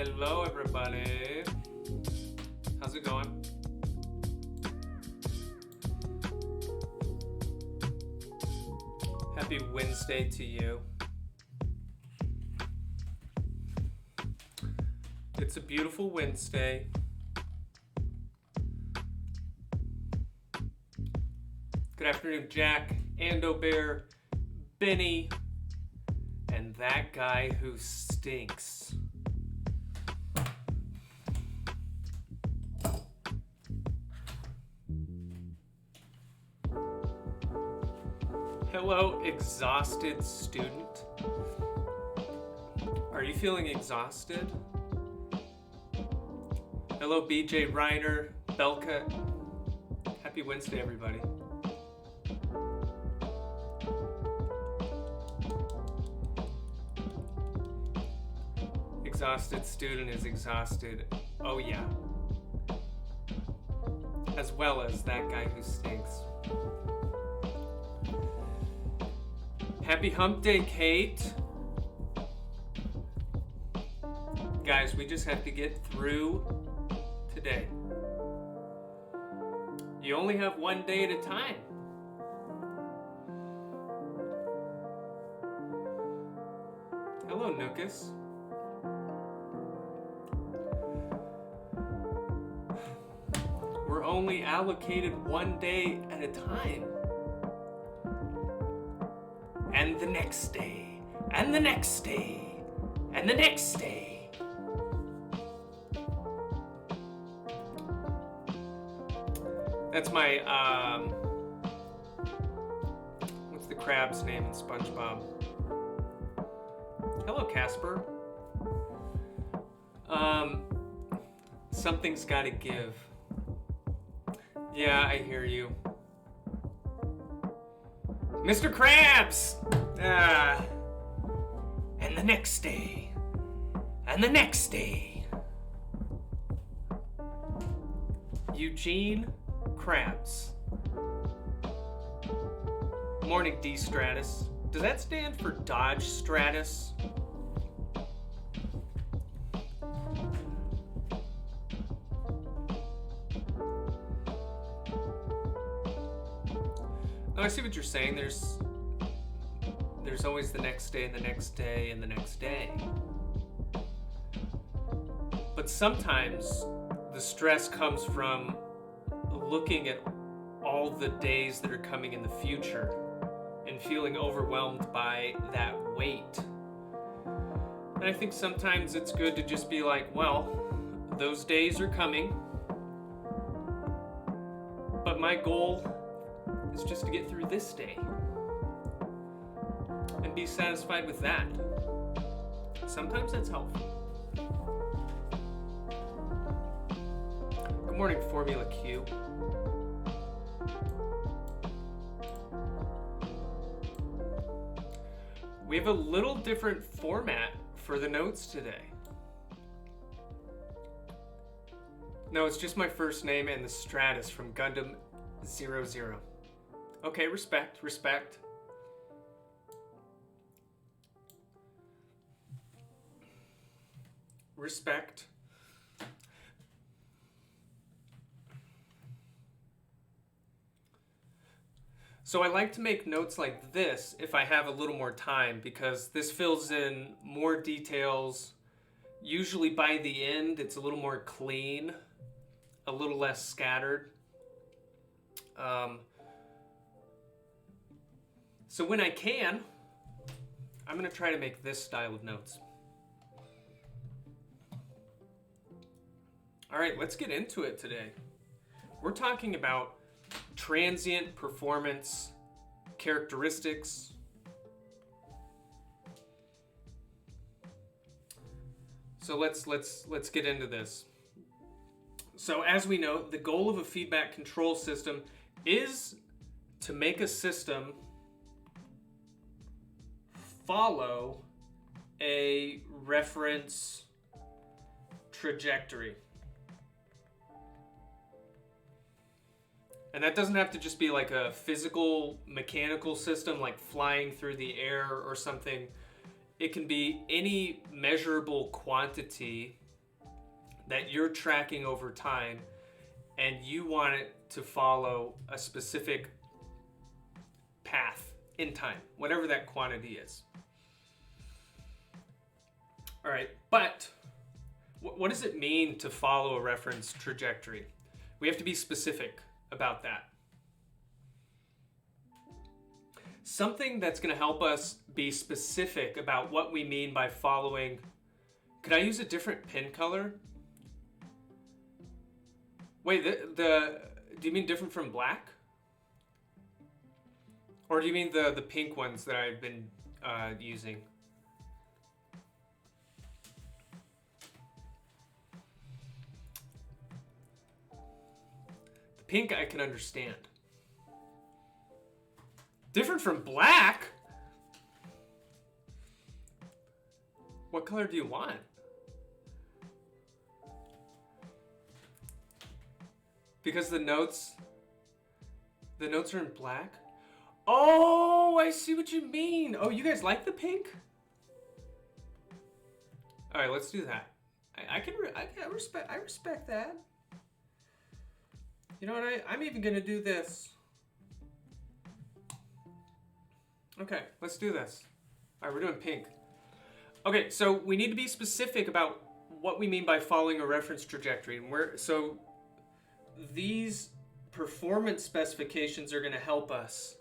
Hello, everybody. How's it going? Happy Wednesday to you. It's a beautiful Wednesday. Good afternoon, Jack, Ando Bear, Benny, and that guy who stinks. Hello, exhausted student. Are you feeling exhausted? Hello, BJ Reiner, Belka. Happy Wednesday, everybody. Exhausted student is exhausted. Oh, yeah. As well as that guy who stinks. Happy hump day, Kate. Guys, we just have to get through today. You only have one day at a time. Hello, Nookus. We're only allocated one day at a time. And the next day, and the next day, and the next day. That's my, what's the crab's name in SpongeBob? Hello, Casper. Something's gotta give. Yeah, I hear you. Mr. Krabs! And the next day. And the next day. Eugene Krabs. Morning, D Stratus. Does that stand for Dodge Stratus? Oh, I see what you're saying. There's always the next day and the next day and the next day. But sometimes the stress comes from looking at all the days that are coming in the future and feeling overwhelmed by that weight. And I think sometimes it's good to just be like, well, those days are coming, but my goal is just to get through this day and be satisfied with that. Sometimes that's helpful. Good morning, Formula Q. We have a little different format for the notes today. No, it's just my first name and the Stratus from Gundam 00. Okay, respect. Respect. So I like to make notes like this if I have a little more time, because this fills in more details. Usually by the end, it's a little more clean, a little less scattered. So when I can, I'm going to try to make this style of notes. All right, let's get into it today. We're talking about transient performance characteristics. So let's get into this. So as we know, the goal of a feedback control system is to make a system follow a reference trajectory. And that doesn't have to just be like a physical, mechanical system, like flying through the air or something. It can be any measurable quantity that you're tracking over time, and you want it to follow a specific path in time, whatever that quantity is. All right, but what does it mean to follow a reference trajectory? We have to be specific about that. Something that's going to help us be specific about what we mean by following. Could I use a different pen color? Wait, do you mean different from black? Or do you mean the pink ones that I've been using? The pink I can understand. Different from black? What color do you want? Because the notes are in black? Oh, I see what you mean. Oh, you guys like the pink? All right, let's do that. I respect that. You know what? I'm even gonna do this. Okay, let's do this. All right, we're doing pink. Okay, so we need to be specific about what we mean by following a reference trajectory, and so these performance specifications are going to help us.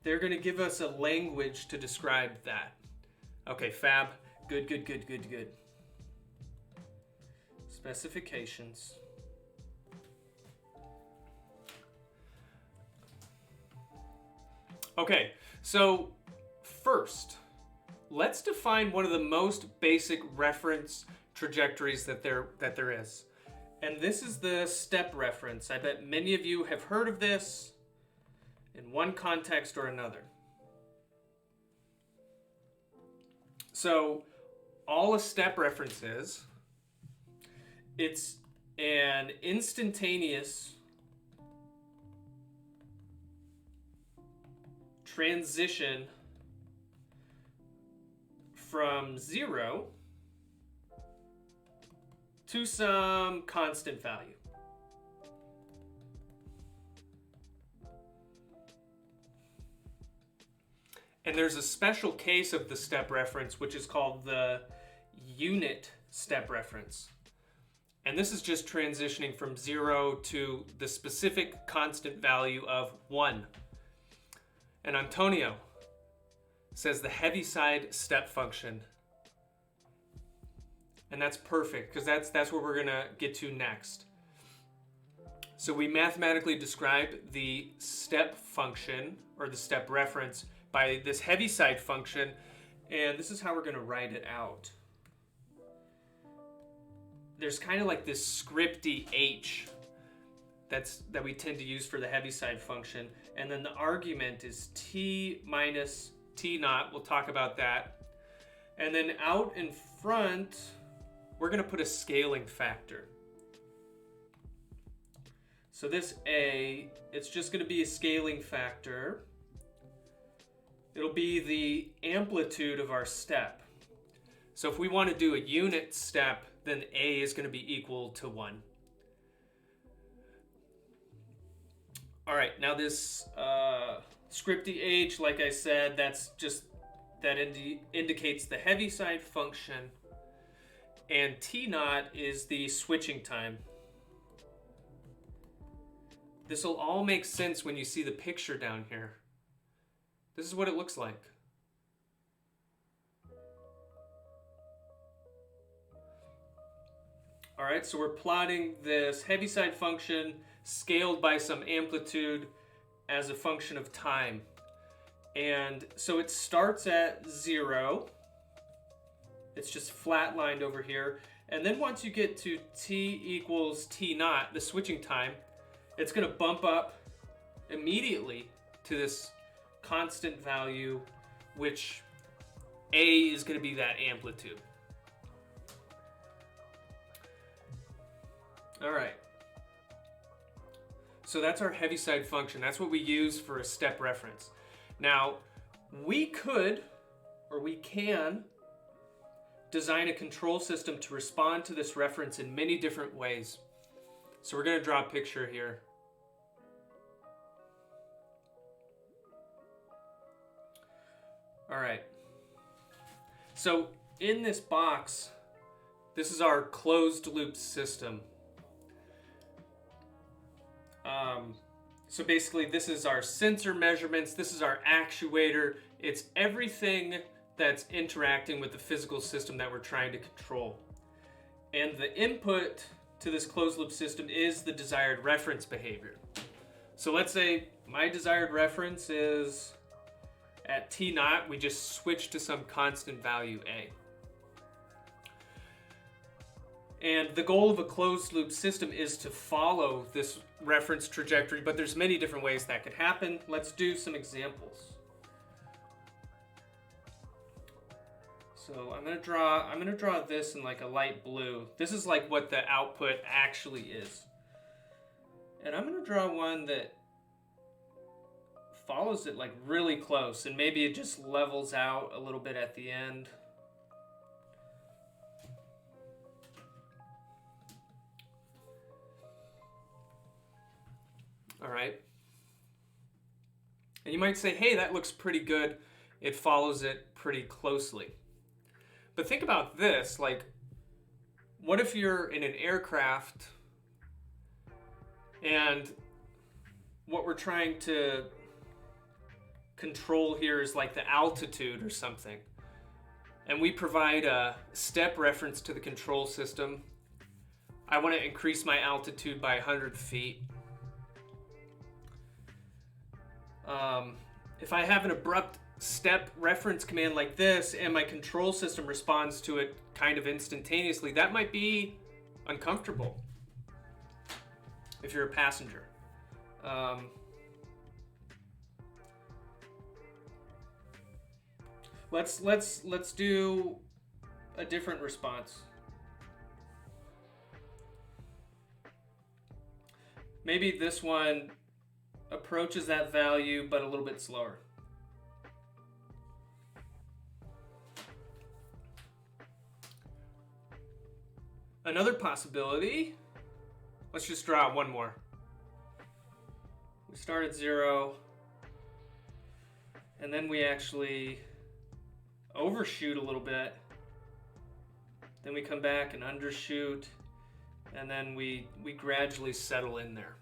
They're going to give us a language to describe that. Okay, fab. Good. Specifications. Okay, so first, let's define one of the most basic reference trajectories that there is. And this is the step reference. I bet many of you have heard of this in one context or another. So all a step reference is, it's an instantaneous transition from 0 to some constant value. And there's a special case of the step reference, which is called the unit step reference. And this is just transitioning from 0 to the specific constant value of 1. And Antonio says the Heaviside step function. And that's perfect, because that's where we're going to get to next. So we mathematically describe the step function, or the step reference, by this Heaviside function, and this is how we're going to write it out. There's kind of like this scripty h that we tend to use for the Heaviside function, and then the argument is t minus t naught. We'll talk about that. And then out in front, we're going to put a scaling factor. So this a, it's just going to be a scaling factor. It'll be the amplitude of our step. So if we want to do a unit step, then a is going to be equal to 1. All right, now this scripty h, like I said, that indicates the Heaviside function, and t naught is the switching time. This will all make sense when you see the picture down here. This is what it looks like. All right, so we're plotting this Heaviside function scaled by some amplitude as a function of time. And so it starts at 0. It's just flatlined over here. And then once you get to t equals t naught, the switching time, it's going to bump up immediately to this constant value, which a is going to be that amplitude. All right. So that's our Heaviside function. That's what we use for a step reference. Now, we could, or we can, design a control system to respond to this reference in many different ways. So we're going to draw a picture here. All right. So in this box, this is our closed loop system. So basically this is our sensor measurements, this is our actuator, it's everything that's interacting with the physical system that we're trying to control. And the input to this closed loop system is the desired reference behavior. So let's say my desired reference is at T naught, we just switch to some constant value A. And the goal of a closed loop system is to follow this reference trajectory, but there's many different ways that could happen. Let's do some examples. So I'm gonna draw this in like a light blue. This is like what the output actually is. And I'm gonna draw one that follows it like really close, and maybe it just levels out a little bit at the end. All right. And you might say, hey, that looks pretty good. It follows it pretty closely. But think about this, like, what if you're in an aircraft and what we're trying to control here is like the altitude or something. And we provide a step reference to the control system. I want to increase my altitude by 100 feet. If I have an abrupt step reference command like this and my control system responds to it kind of instantaneously, that might be uncomfortable if you're a passenger. Let's do a different response. Maybe this one approaches that value but a little bit slower. Another possibility, let's just draw one more. We start at 0, and then we actually overshoot a little bit. Then we come back and undershoot, and then we gradually settle in there.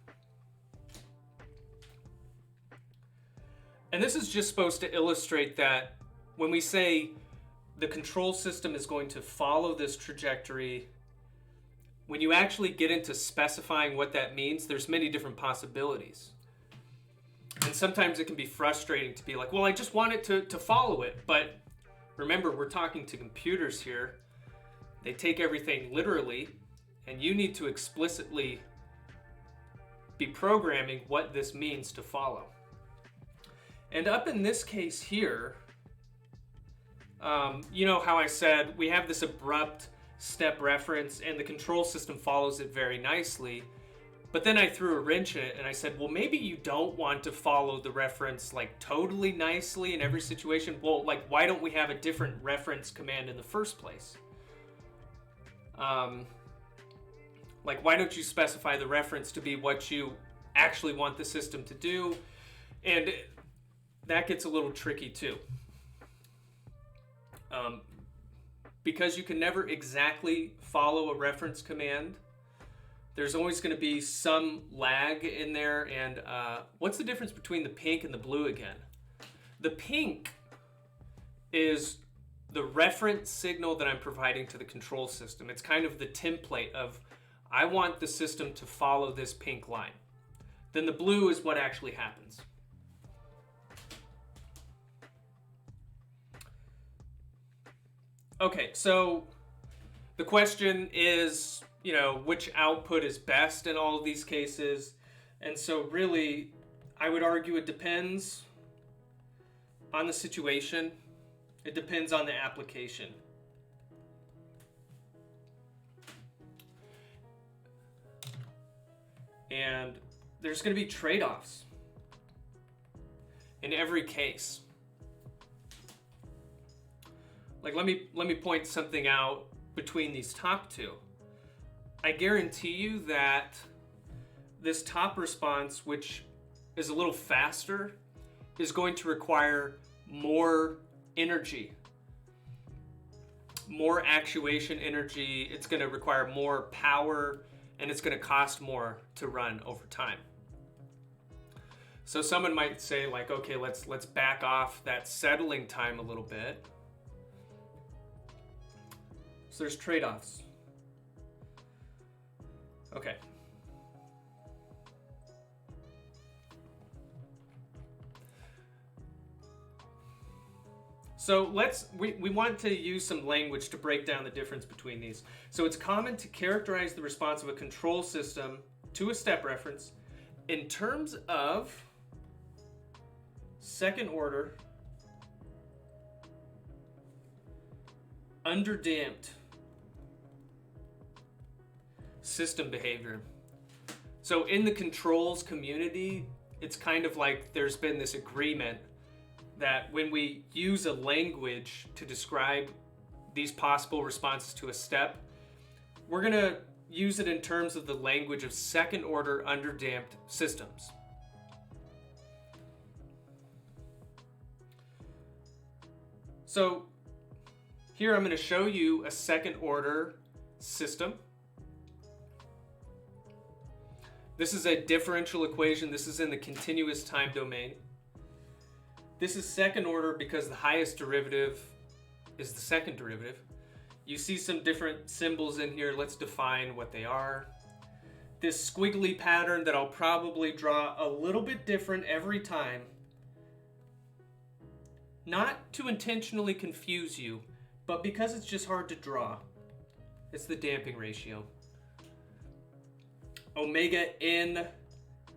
And this is just supposed to illustrate that when we say the control system is going to follow this trajectory, when you actually get into specifying what that means, there's many different possibilities. And sometimes it can be frustrating to be like, well, I just want it to follow it. But remember, we're talking to computers here. They take everything literally, and you need to explicitly be programming what this means to follow. And up in this case here, you know how I said we have this abrupt step reference and the control system follows it very nicely. But then I threw a wrench in it and I said, well, maybe you don't want to follow the reference like totally nicely in every situation. Well, like, why don't we have a different reference command in the first place? Like, why don't you specify the reference to be what you actually want the system to do? And that gets a little tricky too. Because you can never exactly follow a reference command, there's always going to be some lag in there. And what's the difference between the pink and the blue again? The pink is the reference signal that I'm providing to the control system. It's kind of the template of, I want the system to follow this pink line. Then the blue is what actually happens. Okay, so the question is, you know, which output is best in all of these cases? And so really, I would argue it depends on the situation. It depends on the application. And there's going to be trade-offs in every case. Like, let me point something out between these top two. I guarantee you that this top response, which is a little faster, is going to require more energy, more actuation energy. It's going to require more power, and it's going to cost more to run over time. So someone might say, like, okay, let's back off that settling time a little bit. So there's trade-offs. Okay. So we want to use some language to break down the difference between these. So it's common to characterize the response of a control system to a step reference in terms of second order, underdamped system behavior. So in the controls community, it's kind of like there's been this agreement that when we use a language to describe these possible responses to a step, we're going to use it in terms of the language of second order underdamped systems. So here I'm going to show you a second order system. This is a differential equation. This is in the continuous time domain. This is second order because the highest derivative is the second derivative. You see some different symbols in here. Let's define what they are. This squiggly pattern that I'll probably draw a little bit different every time. Not to intentionally confuse you, but because it's just hard to draw. It's the damping ratio. Omega n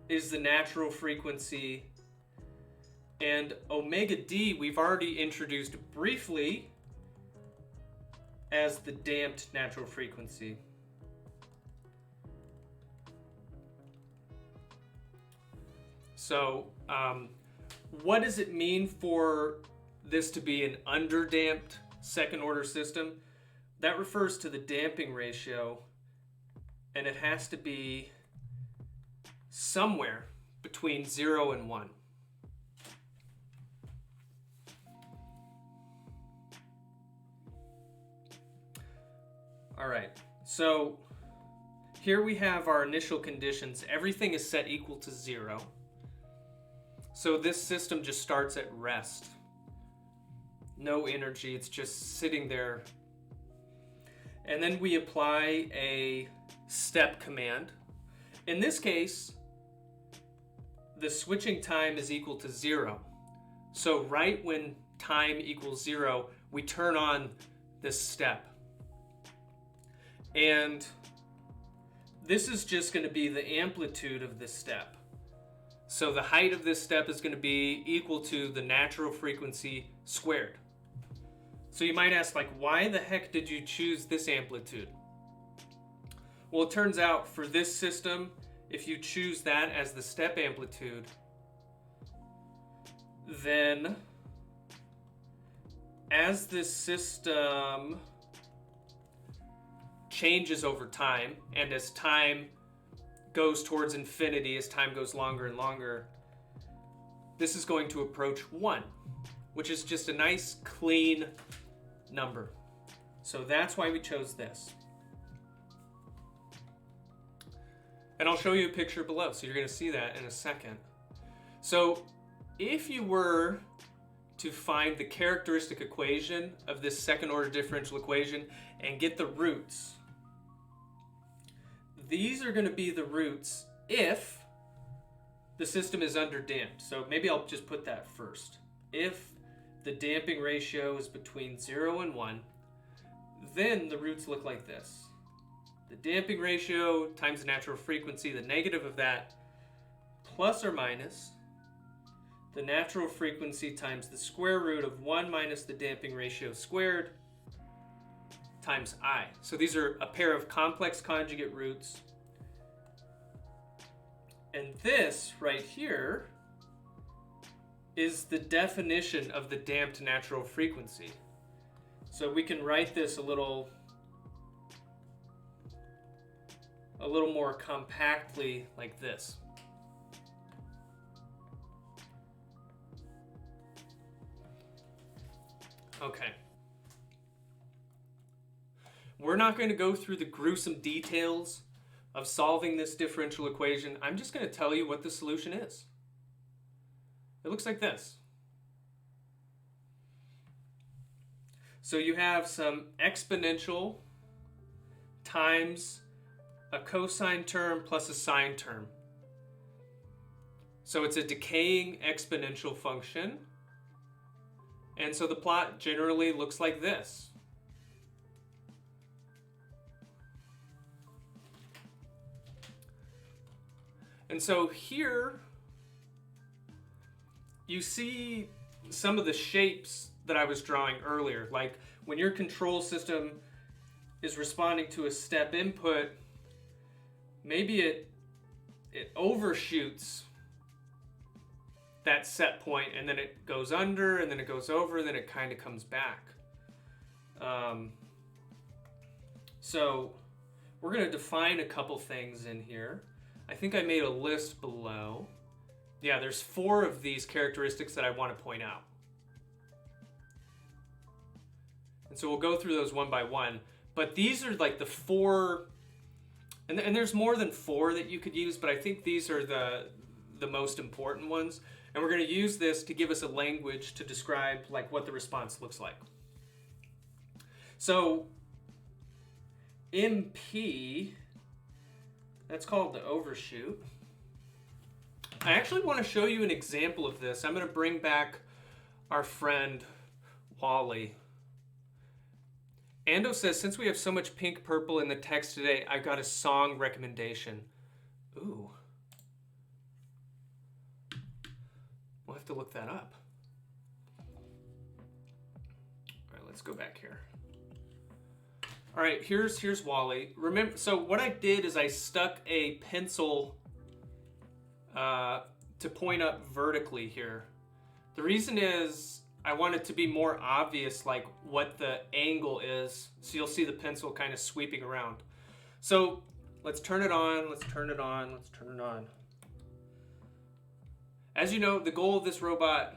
is the natural frequency. And omega d we've already introduced briefly as the damped natural frequency. So what does it mean for this to be an underdamped second order system? That refers to the damping ratio, and it has to be somewhere between 0 and 1. All right, so here we have our initial conditions. Everything is set equal to 0. So this system just starts at rest. No energy, it's just sitting there. And then we apply a step command. In this case, the switching time is equal to 0. So right when time equals 0, we turn on this step. And this is just going to be the amplitude of this step. So the height of this step is going to be equal to the natural frequency squared. So you might ask, like, why the heck did you choose this amplitude? Well, it turns out for this system, if you choose that as the step amplitude, then as this system changes over time, and as time goes towards infinity, as time goes longer and longer, this is going to approach 1, which is just a nice, clean number. So that's why we chose this. And I'll show you a picture below, so you're going to see that in a second. So if you were to find the characteristic equation of this second order differential equation and get the roots, these are going to be the roots if the system is underdamped. So maybe I'll just put that first. If the damping ratio is between 0 and 1, then the roots look like this. The damping ratio times the natural frequency, the negative of that, plus or minus the natural frequency times the square root of 1 minus the damping ratio squared times I. So these are a pair of complex conjugate roots. And this right here is the definition of the damped natural frequency. So we can write this a little more compactly like this. Okay. We're not going to go through the gruesome details of solving this differential equation. I'm just going to tell you what the solution is. It looks like this. So you have some exponential times a cosine term plus a sine term. So it's a decaying exponential function. And so the plot generally looks like this. And so here you see some of the shapes that I was drawing earlier. Like when your control system is responding to a step input, maybe it overshoots that set point, and then it goes under, and then it goes over, and then it kind of comes back. So we're going to define a couple things in here. I think I made a list below. Yeah, there's 4 of these characteristics that I want to point out. And so we'll go through those one by one. But these are like the 4, and there's more than 4 that you could use, but I think these are the most important ones. And we're going to use this to give us a language to describe like what the response looks like. So MP, that's called the overshoot. I actually want to show you an example of this. I'm going to bring back our friend Wally. Ando says, since we have so much pink purple in the text today, I've got a song recommendation. Ooh. We'll have to look that up. All right, let's go back here. All right, here's Wally. Remember, so what I did is I stuck a pencil to point up vertically here. The reason is I want it to be more obvious like what the angle is, so you'll see the pencil kind of sweeping around. So let's turn it on, let's turn it on, let's turn it on. As you know, the goal of this robot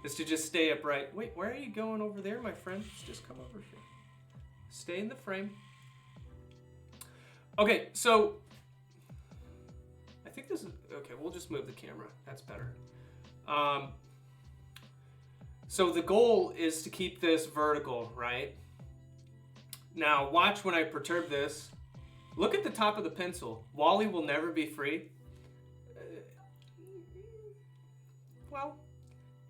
is to just stay upright. Wait, where are you going over there, my friend? Let's just come over here. Stay in the frame. Okay, so I think this is, okay, we'll just move the camera. That's better. So the goal is to keep this vertical, right? Now watch when I perturb this. Look at the top of the pencil. Wally will never be free. Well,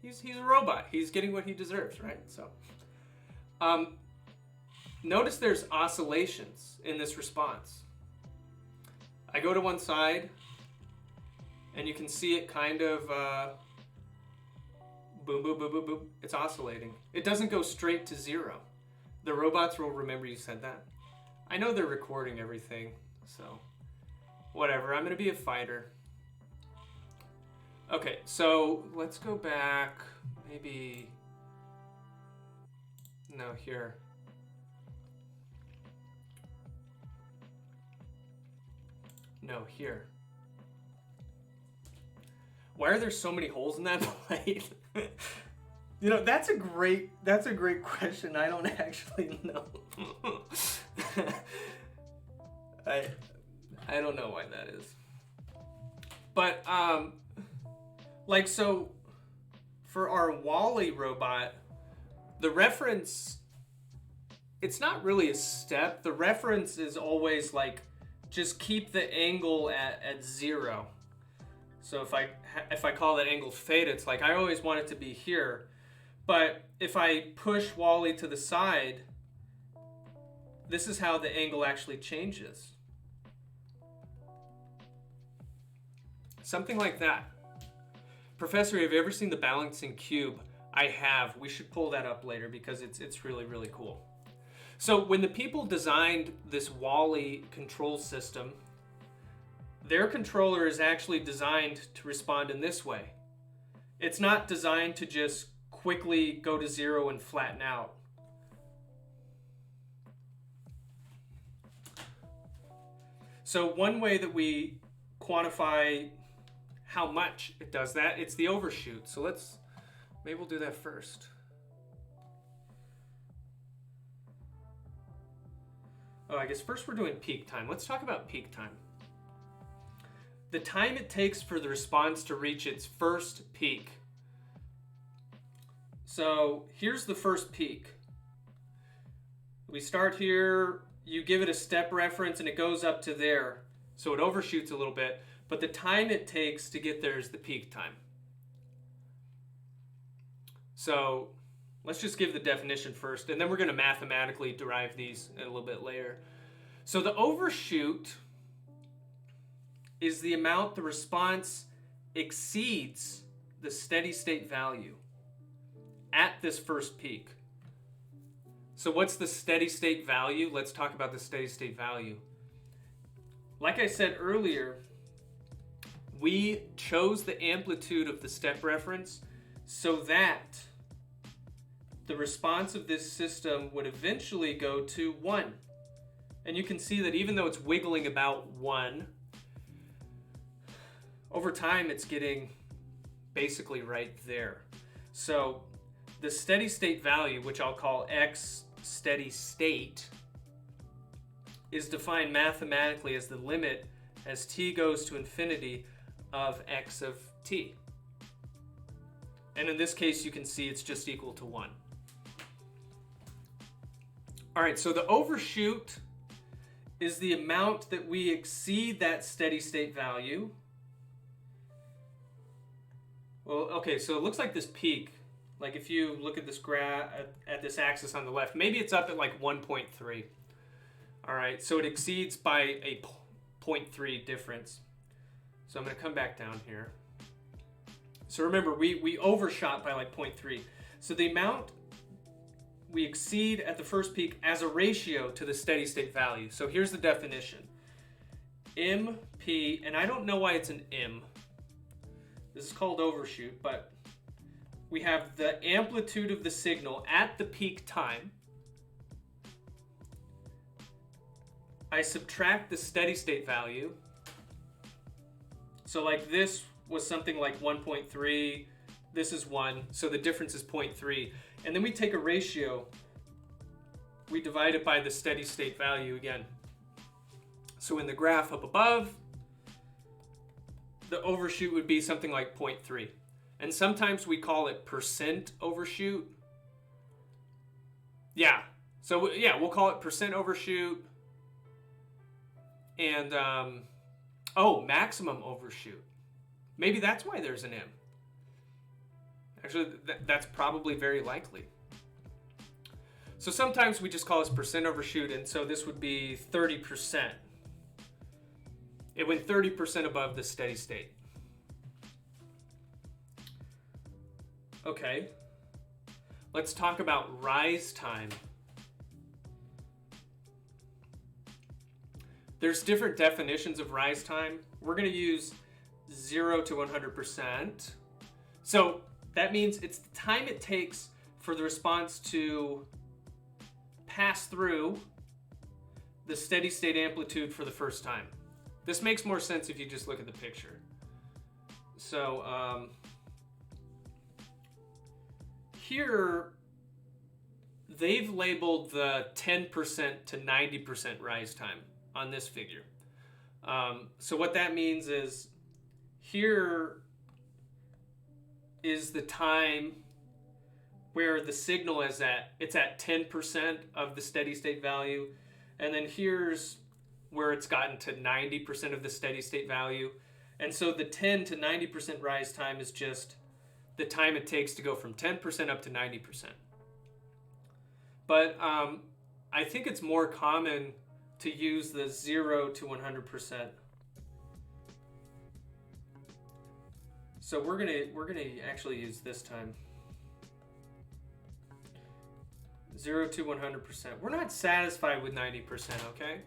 he's a robot. He's getting what he deserves, right? So, notice there's oscillations in this response. I go to one side, and you can see it kind of boom, boom, boom, boom, boom. It's oscillating. It doesn't go straight to 0. The robots will remember you said that. I know they're recording everything, so whatever. I'm gonna be a fighter. Okay, so let's go back, maybe, no, here. No, here. Why are there so many holes in that plate? You know, that's a great question. I don't actually know. I don't know why that is. But, like, so for our Wally robot, the reference, it's not really a step. The reference is always like, just keep the angle at 0. So if I call that angle theta, it's like I always want it to be here. But if I push Wally to the side, this is how the angle actually changes. Something like that. Professor, have you ever seen the balancing cube? I have. We should pull that up later because it's really, really cool. So when the people designed this Wally control system, their controller is actually designed to respond in this way. It's not designed to just quickly go to 0 and flatten out. So one way that we quantify how much it does that, it's the overshoot. So maybe we'll do that first. Oh, I guess first we're doing peak time. Let's talk about peak time. The time it takes for the response to reach its first peak. So here's the first peak. We start here, you give it a step reference and it goes up to there. So it overshoots a little bit, but the time it takes to get there is the peak time. So let's just give the definition first, and then we're going to mathematically derive these a little bit later. So the overshoot is the amount the response exceeds the steady state value at this first peak. So what's the steady state value? Let's talk about the steady state value. Like I said earlier, we chose the amplitude of the step reference so that the response of this system would eventually go to 1. And you can see that even though it's wiggling about 1, over time it's getting basically right there. So the steady state value, which I'll call x steady state, is defined mathematically as the limit as t goes to infinity of x of t. And in this case, you can see it's just equal to 1. All right, so the overshoot is the amount that we exceed that steady state value. Well, okay, so it looks like this peak, like if you look at this graph, at this axis on the left, maybe it's up at like 1.3. All right, so it exceeds by a 0.3 difference. So I'm going to come back down here. So remember, we overshot by like 0.3. So the amount we exceed at the first peak as a ratio to the steady state value. So here's the definition. MP, and I don't know why it's an M. This is called overshoot, but we have the amplitude of the signal at the peak time. I subtract the steady state value. So like this was something like 1.3, this is 1, so the difference is 0.3. And then we take a ratio, we divide it by the steady state value again. So in the graph up above, the overshoot would be something like 0.3. And sometimes we call it percent overshoot. Yeah, so yeah, we'll call it percent overshoot. And, maximum overshoot. Maybe that's why there's an M. Actually, that's probably very likely. So sometimes we just call this percent overshoot, and so this would be 30%. It went 30% above the steady state. Okay. Let's talk about rise time. There's different definitions of rise time. We're going to use 0 to 100%. So that means it's the time it takes for the response to pass through the steady state amplitude for the first time. This makes more sense if you just look at the picture. So here they've labeled the 10% to 90% rise time on this figure. So what that means is here is the time where the signal is it's at 10% of the steady state value, and then here's where it's gotten to 90% of the steady state value. And so the 10 to 90% rise time is just the time it takes to go from 10% up to 90%. But I think it's more common to use the 0 to 100%. So we're gonna actually use this time. 0 to 100%. We're not satisfied with 90%, okay?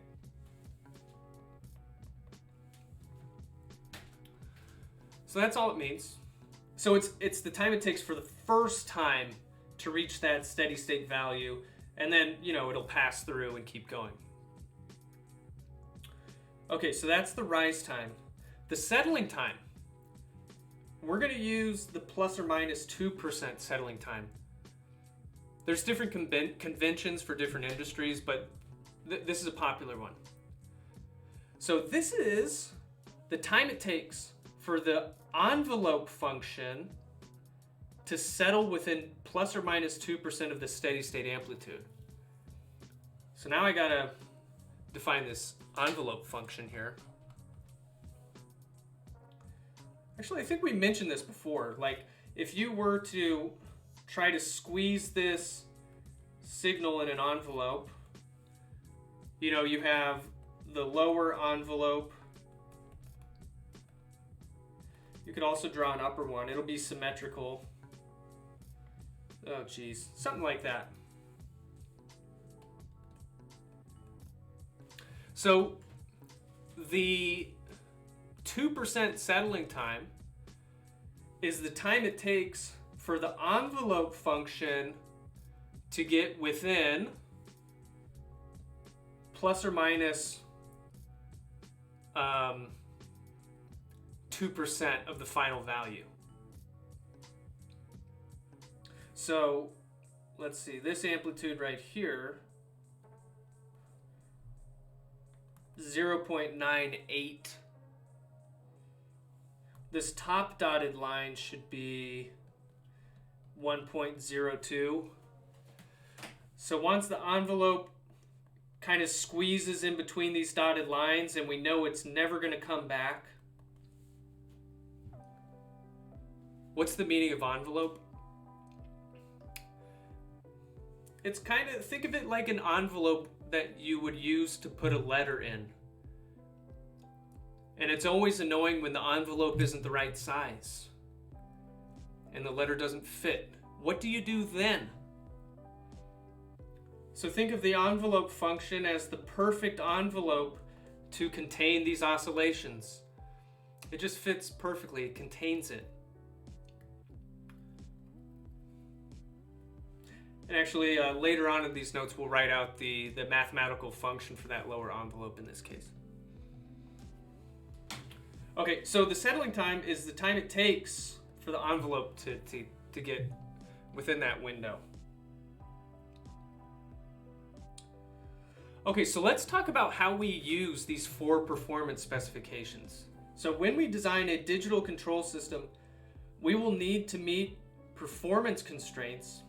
So that's all it means. So it's the time it takes for the first time to reach that steady state value, and then, it'll pass through and keep going. Okay, so that's the rise time. The settling time, we're going to use the plus or minus 2% settling time. There's different conventions for different industries, but this is a popular one. So this is the time it takes for the envelope function to settle within plus or minus 2% of the steady state amplitude. So now I gotta define this envelope function here. Actually, I think we mentioned this before. Like, if you were to try to squeeze this signal in an envelope, you have the lower envelope. You could also draw an upper one. It'll be symmetrical. Oh, geez. Something like that. So the 2% settling time is the time it takes for the envelope function to get within plus or minus 2% of the final value. So let's see, this amplitude right here, 0.98. This top dotted line should be 1.02. So once the envelope kind of squeezes in between these dotted lines, and we know it's never going to come back. What's the meaning of envelope? It's kind of, think of it like an envelope that you would use to put a letter in. And it's always annoying when the envelope isn't the right size and the letter doesn't fit. What do you do then? So think of the envelope function as the perfect envelope to contain these oscillations. It just fits perfectly. It contains it. And actually, later on in these notes, we'll write out the mathematical function for that lower envelope in this case. Okay, so the settling time is the time it takes for the envelope to get within that window. Okay, so let's talk about how we use these 4 performance specifications. So when we design a digital control system, we will need to meet performance constraints,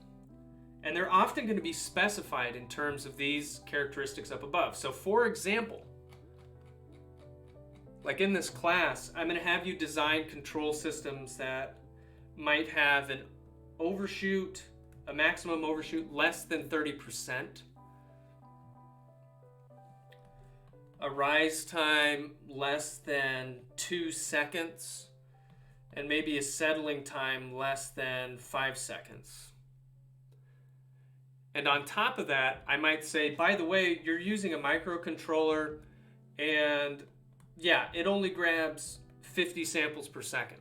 and they're often going to be specified in terms of these characteristics up above. So for example, like in this class, I'm going to have you design control systems that might have an overshoot, a maximum overshoot less than 30%, a rise time less than 2 seconds, and maybe a settling time less than 5 seconds. And on top of that, I might say, by the way, you're using a microcontroller, and yeah, it only grabs 50 samples per second.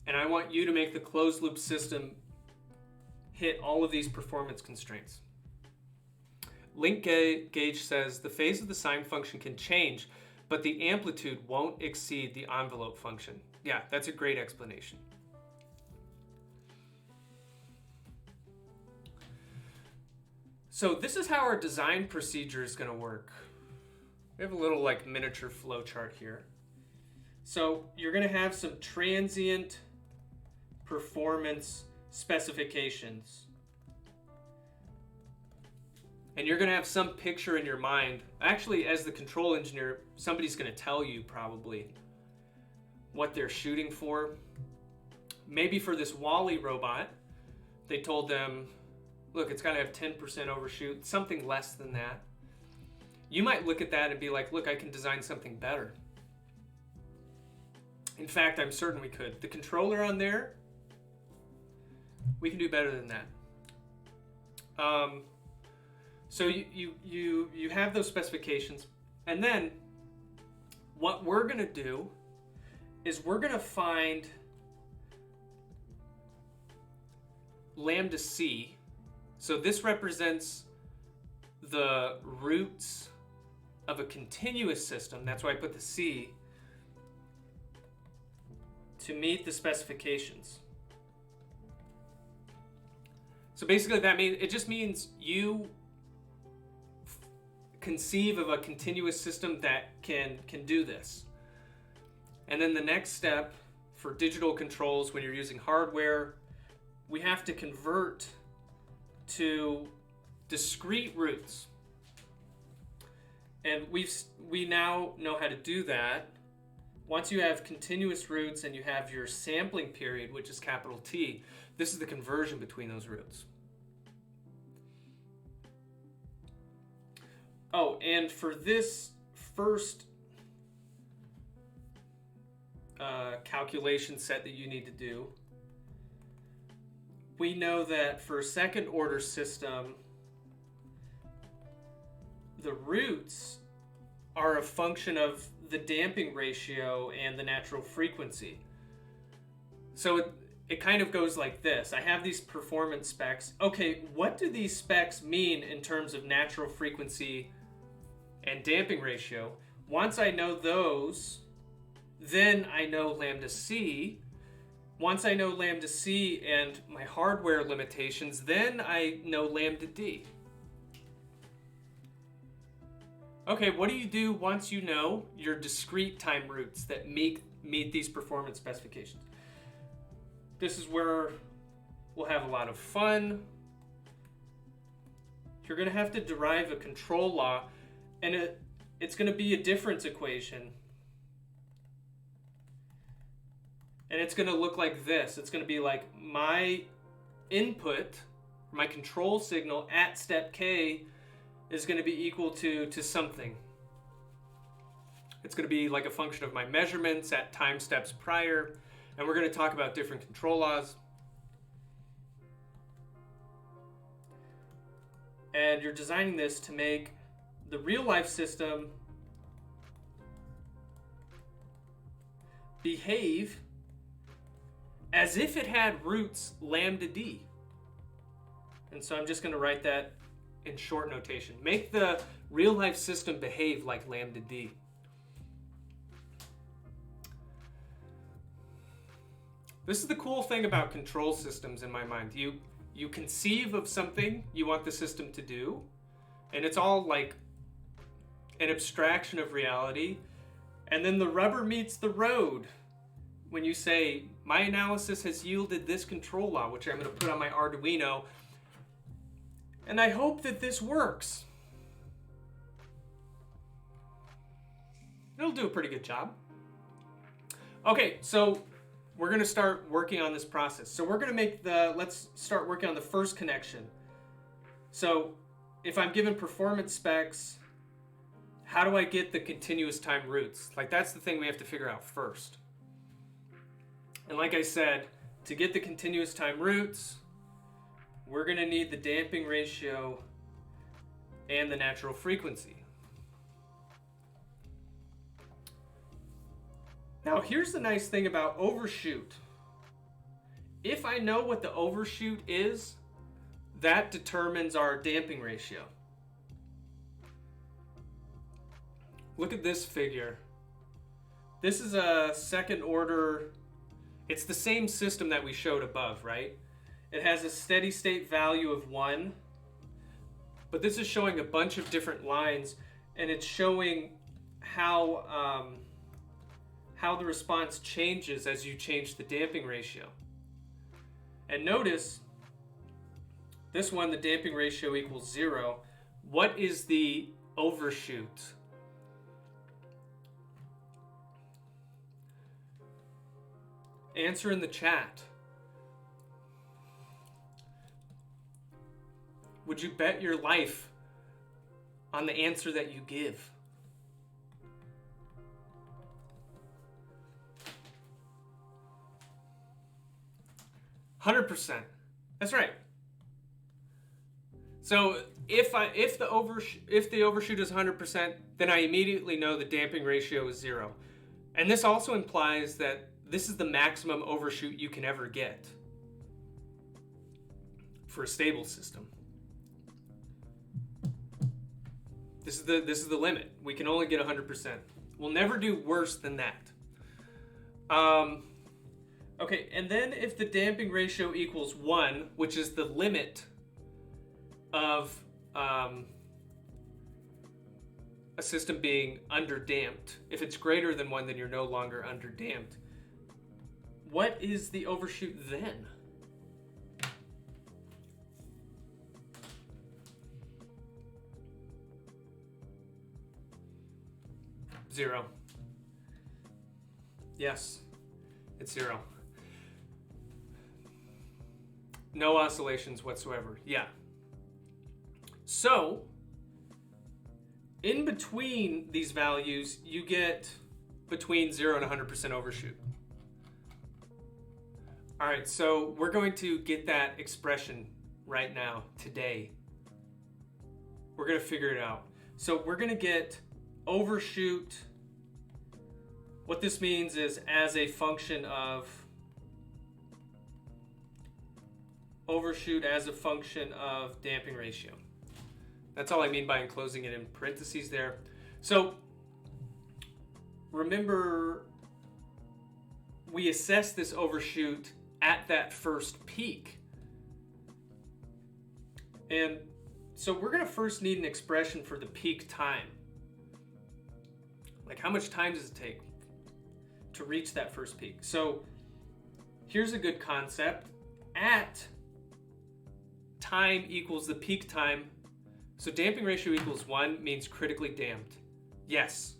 And I want you to make the closed loop system hit all of these performance constraints. Link gauge says the phase of the sine function can change, but the amplitude won't exceed the envelope function. Yeah, that's a great explanation. So this is how our design procedure is going to work. We have a little like miniature flow chart here. So you're going to have some transient performance specifications. And you're going to have some picture in your mind. Actually, as the control engineer, somebody's going to tell you probably what they're shooting for. Maybe for this Wally robot, they told them, look, it's got to have 10% overshoot, something less than that. You might look at that and be like, look, I can design something better. In fact, I'm certain we could. The controller on there, we can do better than that. So you have those specifications, and then what we're going to do is we're going to find lambda c. So this represents the roots of a continuous system. That's why I put the c to meet the specifications. So basically it just means you conceive of a continuous system that can do this. And then the next step for digital controls, when you're using hardware, we have to convert to discrete roots. And we now know how to do that. Once you have continuous roots and you have your sampling period, which is capital T, this is the conversion between those roots. Oh, and for this first calculation set that you need to do, we know that for a second order system, the roots are a function of the damping ratio and the natural frequency. So it kind of goes like this. I have these performance specs. Okay, what do these specs mean in terms of natural frequency and damping ratio? Once I know those, then I know lambda c. Once I know lambda c and my hardware limitations, then I know lambda d. Okay, what do you do once you know your discrete time roots that meet these performance specifications? This is where we'll have a lot of fun. You're going to have to derive a control law, and it's going to be a difference equation. And it's going to look like this. It's going to be like my input, my control signal at step K is going to be equal to something. It's going to be like a function of my measurements at time steps prior. And we're going to talk about different control laws. And you're designing this to make the real life system behave as if it had roots lambda d. And so I'm just going to write that in short notation. Make the real life system behave like lambda d. This is the cool thing about control systems in my mind. You conceive of something you want the system to do, and it's all like an abstraction of reality, and then the rubber meets the road when you say, my analysis has yielded this control law, which I'm going to put on my Arduino, and I hope that this works. It'll do a pretty good job. Okay, so we're going to start working on this process. So we're going to let's start working on the first connection. So if I'm given performance specs, how do I get the continuous time roots? Like, that's the thing we have to figure out first. And like I said, to get the continuous time roots, we're going to need the damping ratio and the natural frequency. Now, here's the nice thing about Overshoot. If I know what the overshoot is, that determines our damping ratio. Look at this figure. This is a second order. It's the same system that we showed above, right? It has a steady state value of 1, but this is showing a bunch of different lines, and it's showing how the response changes as you change the damping ratio. And notice, this one, the damping ratio equals 0. What is the overshoot? Answer in the chat. Would you bet your life on the answer that you give? %. That's right. So if the overshoot is 100%, then I immediately know the damping ratio is 0. And this also implies that this is the maximum overshoot you can ever get for a stable system. This is the limit. We can only get 100%. We'll never do worse than that. Okay, and then if the damping ratio equals 1, which is the limit of a system being underdamped, if it's greater than 1, then you're no longer underdamped. What is the overshoot then? Zero. Yes, it's 0. No oscillations whatsoever. Yeah. So, in between these values, you get between 0 and 100% overshoot. All right, so we're going to get that expression right now, today. We're going to figure it out. So we're going to get overshoot. What this means is as a function of overshoot as a function of damping ratio. That's all I mean by enclosing it in parentheses there. So remember, we assess this overshoot at that first peak. And so we're going to first need an expression for the peak time. Like, how much time does it take to reach that first peak? So here's a good concept. At time equals the peak time. So damping ratio equals 1 means critically damped. Yes,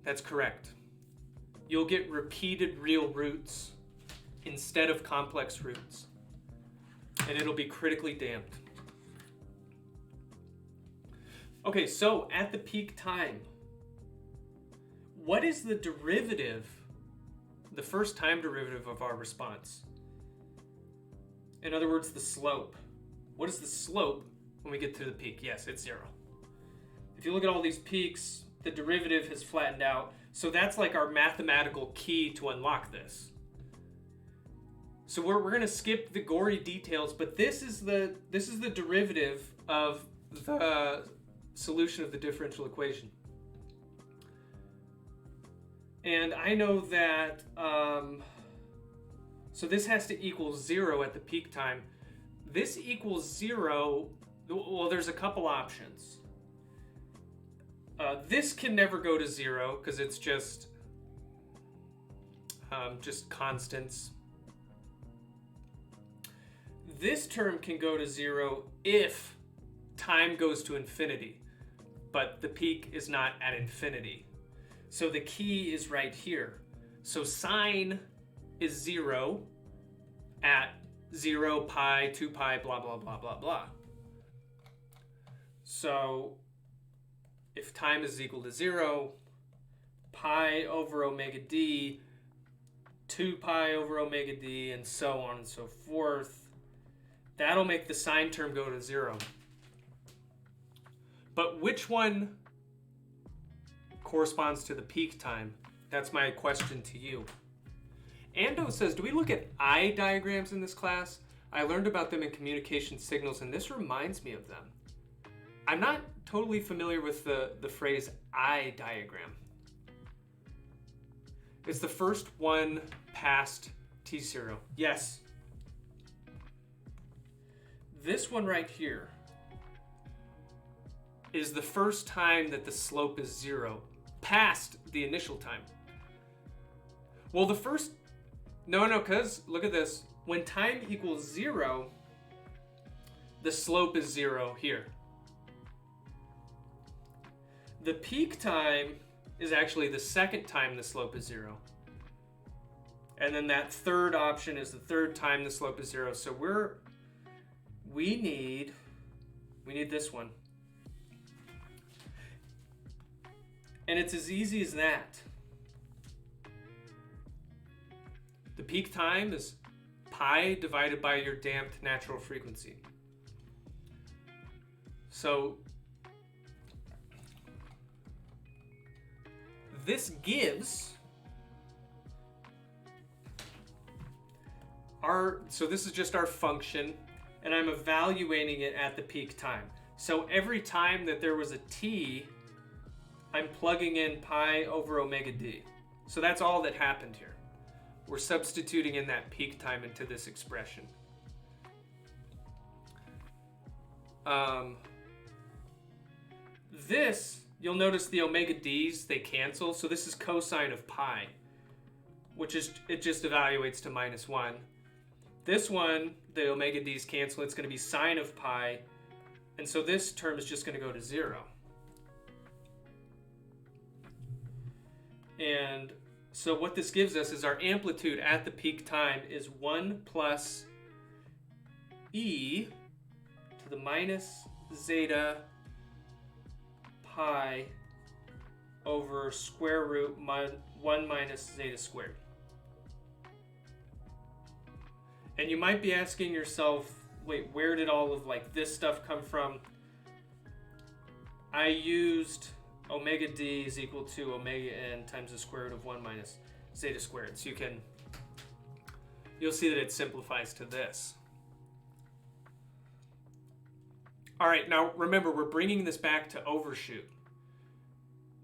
that's correct. You'll get repeated real roots instead of complex roots, and it'll be critically damped. Okay, so at the peak time, what is the derivative, the first time derivative of our response? In other words, the slope. What is the slope when we get to the peak? Yes, it's 0. If you look at all these peaks, the derivative has flattened out. So that's like our mathematical key to unlock this. So we're going to skip the gory details, but this is the derivative of the solution of the differential equation. And I know that, so this has to equal 0 at the peak time. This equals 0, well, there's a couple options. This can never go to 0 because it's just constants. This term can go to 0 if time goes to infinity, but the peak is not at infinity. So the key is right here. So sine is 0 at 0, pi, 2 pi, blah, blah, blah, blah, blah. So if time is equal to 0, pi over omega d, 2 pi over omega d, and so on and so forth, that'll make the sine term go to 0. But which one corresponds to the peak time? That's my question to you. Ando says, do we look at eye diagrams in this class? I learned about them in communication signals, and this reminds me of them. I'm not totally familiar with the phrase eye diagram. It's the first one past T0. Yes. This one right here is the first time that the slope is 0, past the initial time. Well, the first... No, because look at this. When time equals 0, the slope is 0 here. The peak time is actually the second time the slope is 0. And then that third option is the third time the slope is 0. So we need this one. And it's as easy as that. The peak time is pi divided by your damped natural frequency. So this gives so this is just our function, and I'm evaluating it at the peak time. So every time that there was a t, I'm plugging in pi over omega d. So that's all that happened here. We're substituting in that peak time into this expression. This, you'll notice the omega d's, they cancel. So this is cosine of pi, which is, it just evaluates to -1. This one, the omega d's cancel. It's going to be sine of pi. And so this term is just going to go to 0. And so what this gives us is our amplitude at the peak time is 1 plus e to the minus zeta pi over square root 1 minus zeta squared. And you might be asking yourself, wait, where did all of like this stuff come from? I used omega d is equal to omega n times the square root of 1 minus zeta squared. So you'll see that it simplifies to this. All right, now remember, we're bringing this back to overshoot.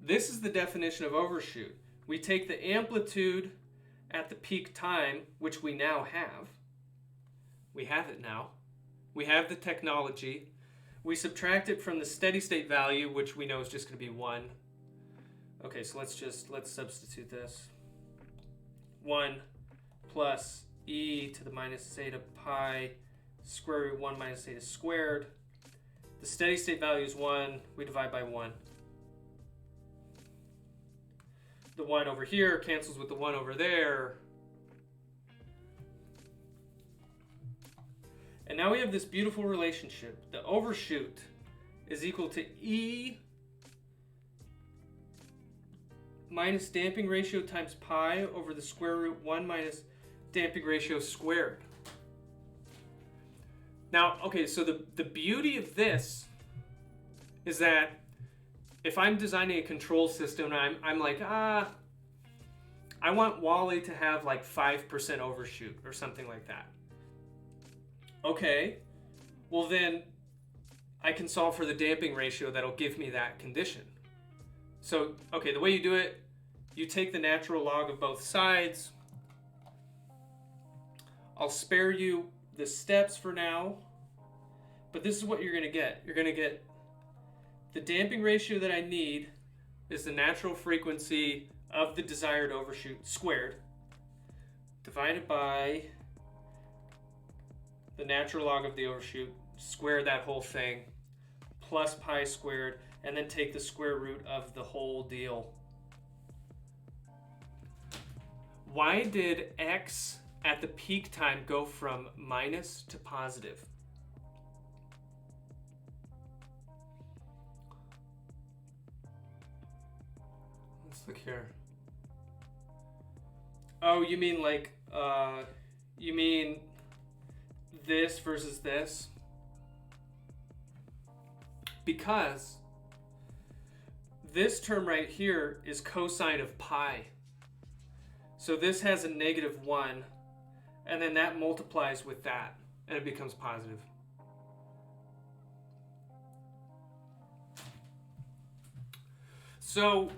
This is the definition of overshoot. We take the amplitude at the peak time, which we now have. We have it now. We have the technology. We subtract it from the steady state value, which we know is just going to be 1. Okay, so let's substitute this. 1 plus e to the minus zeta pi square root 1 minus zeta squared. The steady state value is 1. We divide by 1. The 1 over here cancels with the 1 over there. And now we have this beautiful relationship. The overshoot is equal to E minus damping ratio times pi over the square root 1 minus damping ratio squared. Now, okay, so the beauty of this is that if I'm designing a control system and I'm like, I want Wally to have like 5% overshoot or something like that. Okay, well then I can solve for the damping ratio that'll give me that condition. So, okay, the way you do it, you take the natural log of both sides. I'll spare you the steps for now, but this is what you're going to get. You're going to get the damping ratio that I need is the natural frequency of the desired overshoot squared divided by the natural log of the overshoot, square that whole thing, plus pi squared, and then take the square root of the whole deal. Why did x at the peak time go from minus to positive? Let's look here. Oh, you mean like, you mean this versus this? Because this term right here is cosine of pi. So this has a -1, and then that multiplies with that, and it becomes positive. So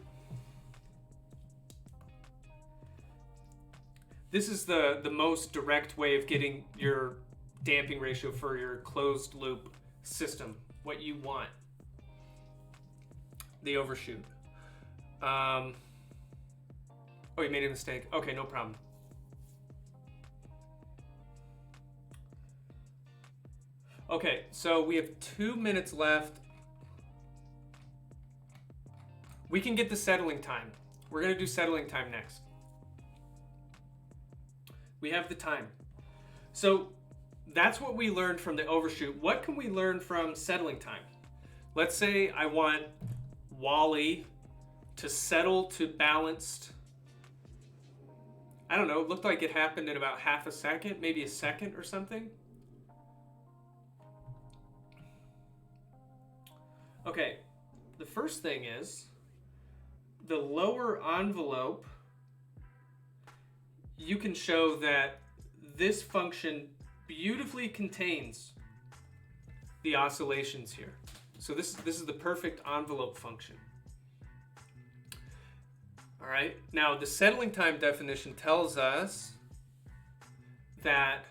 this is the most direct way of getting your damping ratio for your closed loop system, what you want. The overshoot. Oh, you made a mistake. Okay, no problem. Okay, so we have 2 minutes left. We can get the settling time. We're going to do settling time next. We have the time. So that's what we learned from the overshoot. What can we learn from settling time? Let's say I want Wally to settle to balanced. I don't know, it looked like it happened in about half a second, maybe a second or something. Okay, the first thing is the lower envelope, you can show that this function beautifully contains the oscillations here. So this is the perfect envelope function. All right, now the settling time definition tells us that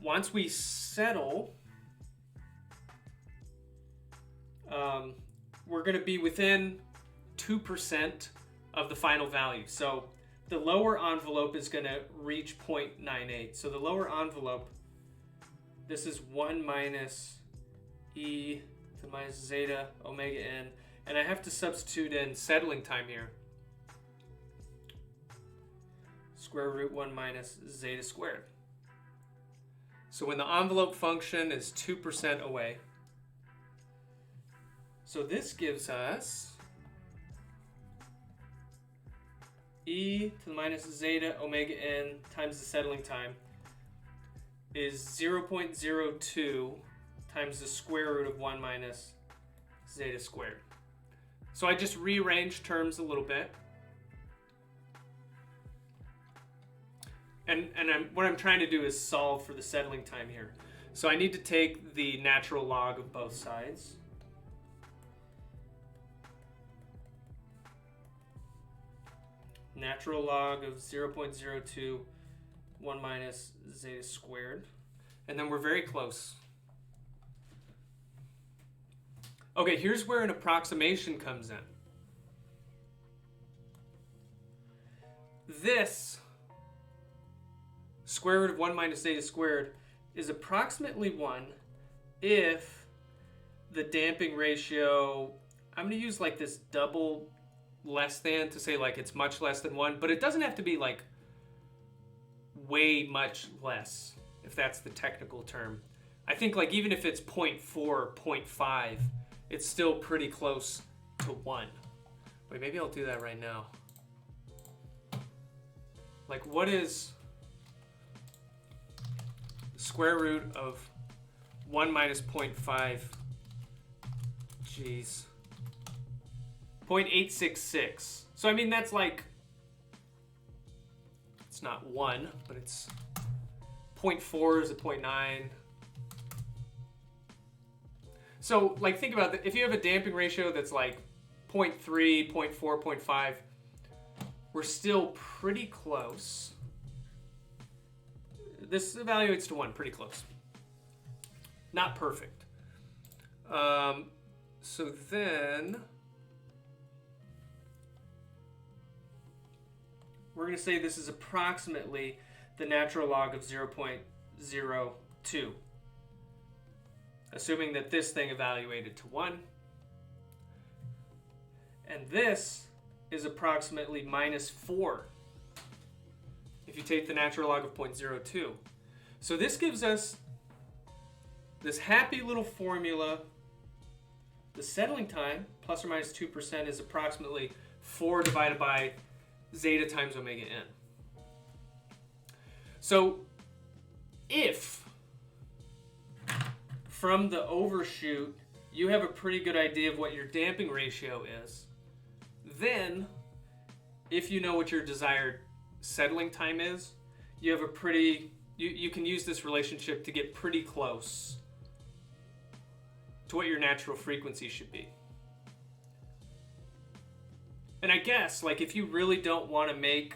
once we settle, we're going to be within 2% of the final value. So the lower envelope is going to reach 0.98. So the lower envelope, this is 1 minus e to the minus zeta omega n. And I have to substitute in settling time here. Square root 1 minus zeta squared. So when the envelope function is 2% away, so this gives us e to the minus zeta omega n times the settling time is 0.02 times the square root of 1 minus zeta squared. So I just rearranged terms a little bit. And what I'm trying to do is solve for the settling time here. So I need to take the natural log of both sides. Natural log of 0.02, 1 minus zeta squared. And then we're very close. Okay, here's where an approximation comes in. This square root of 1 minus zeta squared is approximately 1 if the damping ratio, I'm going to use like this double less than to say like it's much less than 1, but it doesn't have to be like way much less, if that's the technical term. I think like even if it's 0.4, 0.5, it's still pretty close to 1. Wait, maybe I'll do that right now. Like what is the square root of 1 minus 0.5? Jeez. 0.866. So I mean that's like, it's not 1, but it's 0.4 is a 0.9. So like think about that. If you have a damping ratio that's like 0.3, 0.4, 0.5, we're still pretty close. This evaluates to 1, pretty close. Not perfect. So then we're going to say this is approximately the natural log of 0.02. Assuming that this thing evaluated to 1. And this is approximately minus 4 if you take the natural log of 0.02. So this gives us this happy little formula. The settling time, plus or minus 2%, is approximately 4 divided by zeta times omega n. So if from the overshoot you have a pretty good idea of what your damping ratio is, then if you know what your desired settling time is, you have a pretty, you can use this relationship to get pretty close to what your natural frequency should be. And I guess, like, if you really don't want to make,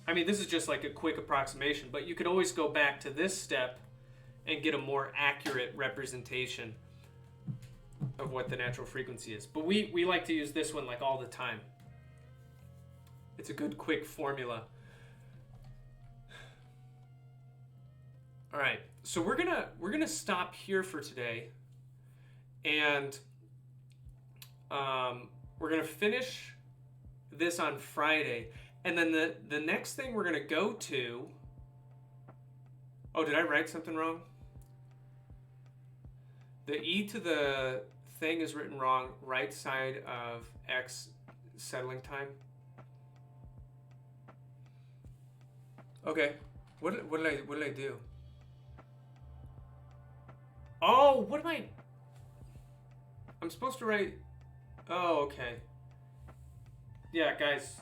I mean, this is just like a quick approximation, but you could always go back to this step and get a more accurate representation of what the natural frequency is. But we like to use this one like all the time. It's a good quick formula. All right, so we're gonna stop here for today, and we're gonna finish this on Friday, and then the next thing we're gonna go to. Oh, did I write something wrong? The e to the thing is written wrong. Right side of x settling time. Okay, what did I do? Oh, what am I? I'm supposed to write. Oh, okay. Yeah, guys,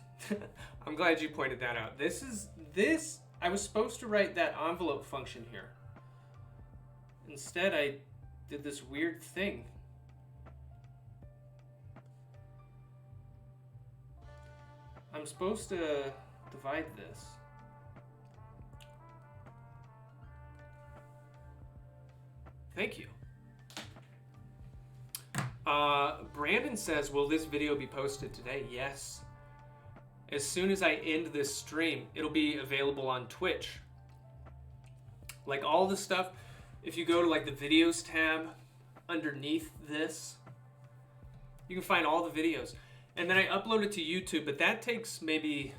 I'm glad you pointed that out. This. I was supposed to write that envelope function here. Instead, I did this weird thing. I'm supposed to divide this. Thank you. Brandon says, will this video be posted today? Yes. As soon as I end this stream, it'll be available on Twitch. Like all the stuff, if you go to like the videos tab underneath this, you can find all the videos. And then I upload it to YouTube, but that takes maybe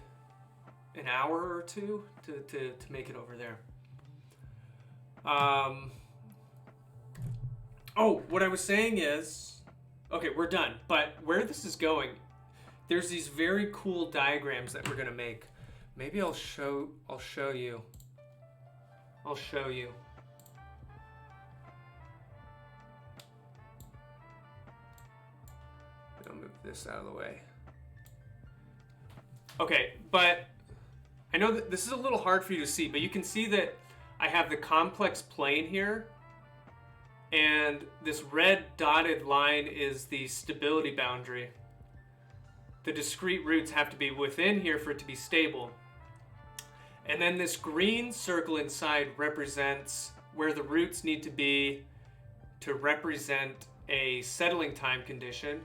an hour or two to make it over there. Oh, what I was saying is, okay, we're done. But where this is going, there's these very cool diagrams that we're gonna make. Maybe I'll show you. I'll show you. I'll move this out of the way. Okay, but I know that this is a little hard for you to see, but you can see that I have the complex plane here, and this red dotted line is the stability boundary. The discrete roots have to be within here for it to be stable. And then this green circle inside represents where the roots need to be to represent a settling time condition.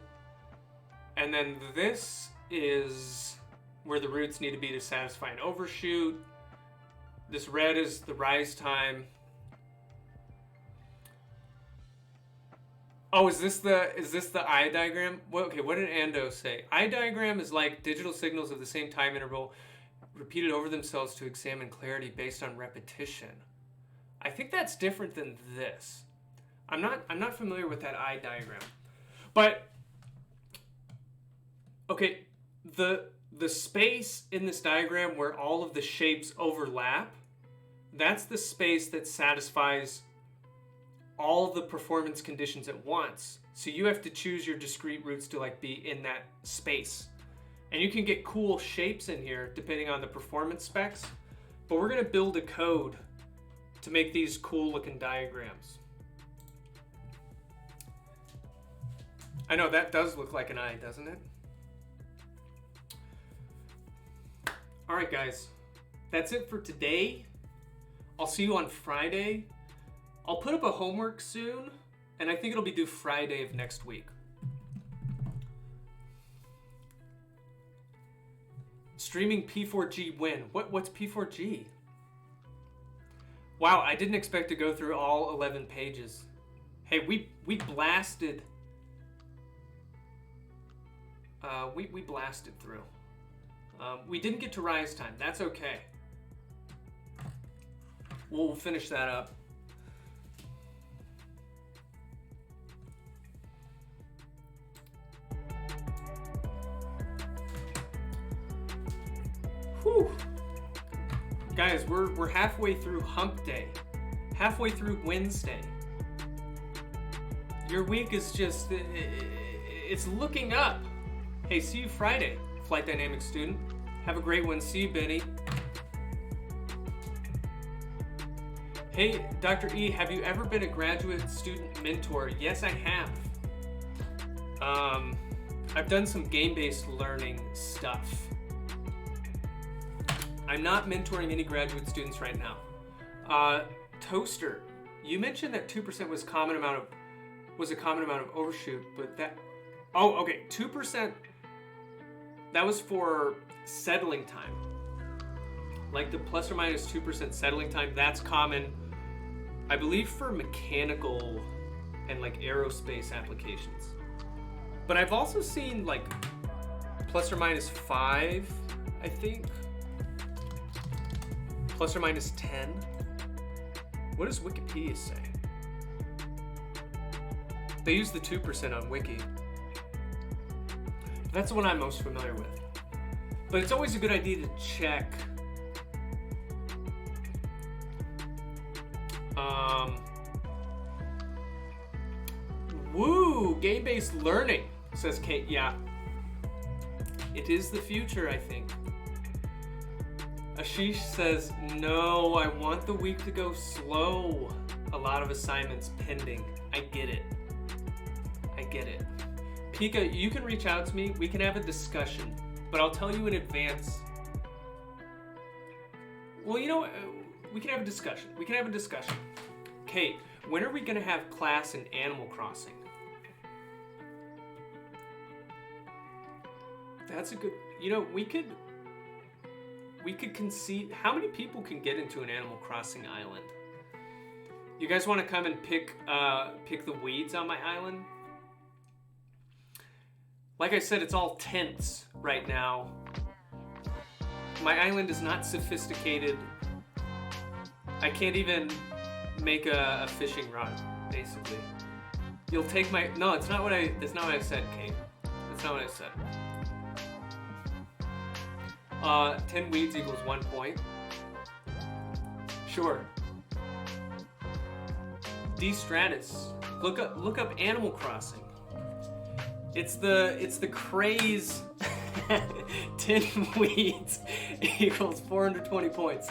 And then this is where the roots need to be to satisfy an overshoot. This red is the rise time. Oh, is this the eye diagram? Okay, what did Ando say? Eye diagram is like digital signals of the same time interval repeated over themselves to examine clarity based on repetition. I think that's different than this. I'm not familiar with that eye diagram. But okay, the space in this diagram where all of the shapes overlap, that's the space that satisfies all the performance conditions at once. So you have to choose your discrete roots to like be in that space. And you can get cool shapes in here depending on the performance specs. But we're gonna build a code to make these cool looking diagrams. I know that does look like an eye, doesn't it? All right, guys, that's it for today. I'll see you on Friday. I'll put up a homework soon, and I think it'll be due Friday of next week. Streaming P4G win. What's P4G? Wow, I didn't expect to go through all 11 pages. Hey, we blasted. We blasted through. We didn't get to rise time. That's okay. We'll finish that up. Whew. Guys, we're halfway through hump day. Halfway through Wednesday. Your week is just, it's looking up. Hey, see you Friday, Flight Dynamics student. Have a great one. See you, Benny. Hey, Dr. E, have you ever been a graduate student mentor? Yes, I have. I've done some game-based learning stuff. I'm not mentoring any graduate students right now. Toaster, you mentioned that 2% was a common amount of overshoot, but that, oh, okay, 2%, that was for settling time. Like the plus or minus 2% settling time, that's common, I believe, for mechanical and like aerospace applications. But I've also seen like plus or minus 5, I think. Plus or minus 10. What does Wikipedia say? They use the 2% on Wiki. That's the one I'm most familiar with. But it's always a good idea to check. Woo! Game-based learning, says Kate. Yeah. It is the future, I think. Ashish says, no, I want the week to go slow. A lot of assignments pending. I get it. Pika, you can reach out to me. We can have a discussion. But I'll tell you in advance. Well, you know, we can have a discussion. Kate, when are we going to have class in Animal Crossing? That's a good... You know, we could concede... How many people can get into an Animal Crossing island? You guys want to come and pick the weeds on my island? Like I said, it's all tents right now. My island is not sophisticated. I can't even make a fishing rod, basically. You'll take my... No, it's not what I said, Kate. That's not what I said. 10 weeds equals 1 point. Sure. D Stratus. Look up Animal Crossing. It's the craze. 10 weeds equals 420 points.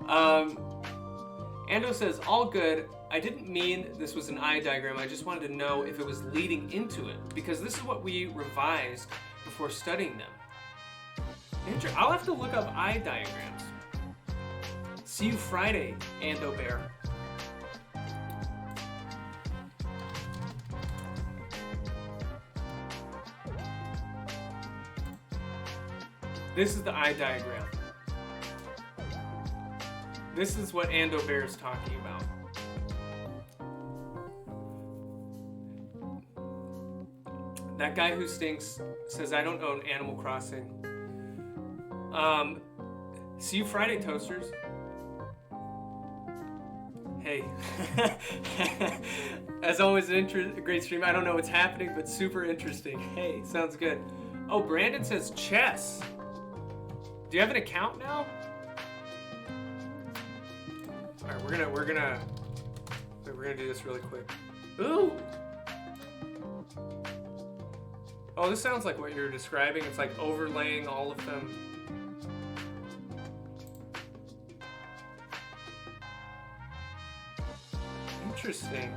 Ando says, all good. I didn't mean this was an eye diagram. I just wanted to know if it was leading into it, because this is what we revised before studying them. I'll have to look up eye diagrams. See you Friday, Ando Bear. This is the eye diagram. This is what Ando Bear is talking about. That guy who stinks says, I don't own Animal Crossing. See you Friday, Toasters. Hey. As always, a great stream. I don't know what's happening, but super interesting. Hey, sounds good. Oh, Brandon says chess. Do you have an account now? All right, we're gonna do this really quick. Ooh. Oh, this sounds like what you're describing. It's like overlaying all of them. Interesting.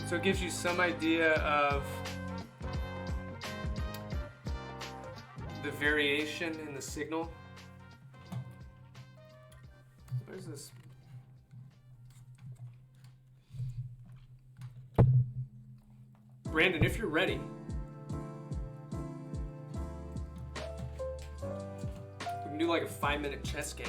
So it gives you some idea of the variation in the signal. Where's this? Brandon, if you're ready. We can do like a 5-minute chess game.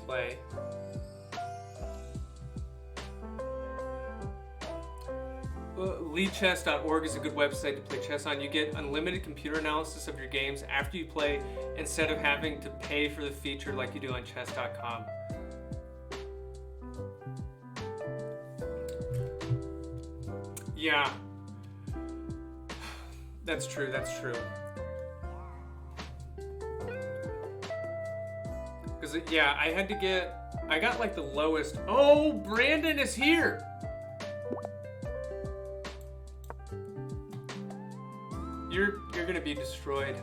Play. Leadchess.org is a good website to play chess on. You get unlimited computer analysis of your games after you play, instead of having to pay for the feature like you do on chess.com. Yeah. That's true. Because, yeah, I got like the lowest. Oh, Brandon is here. You're gonna be destroyed.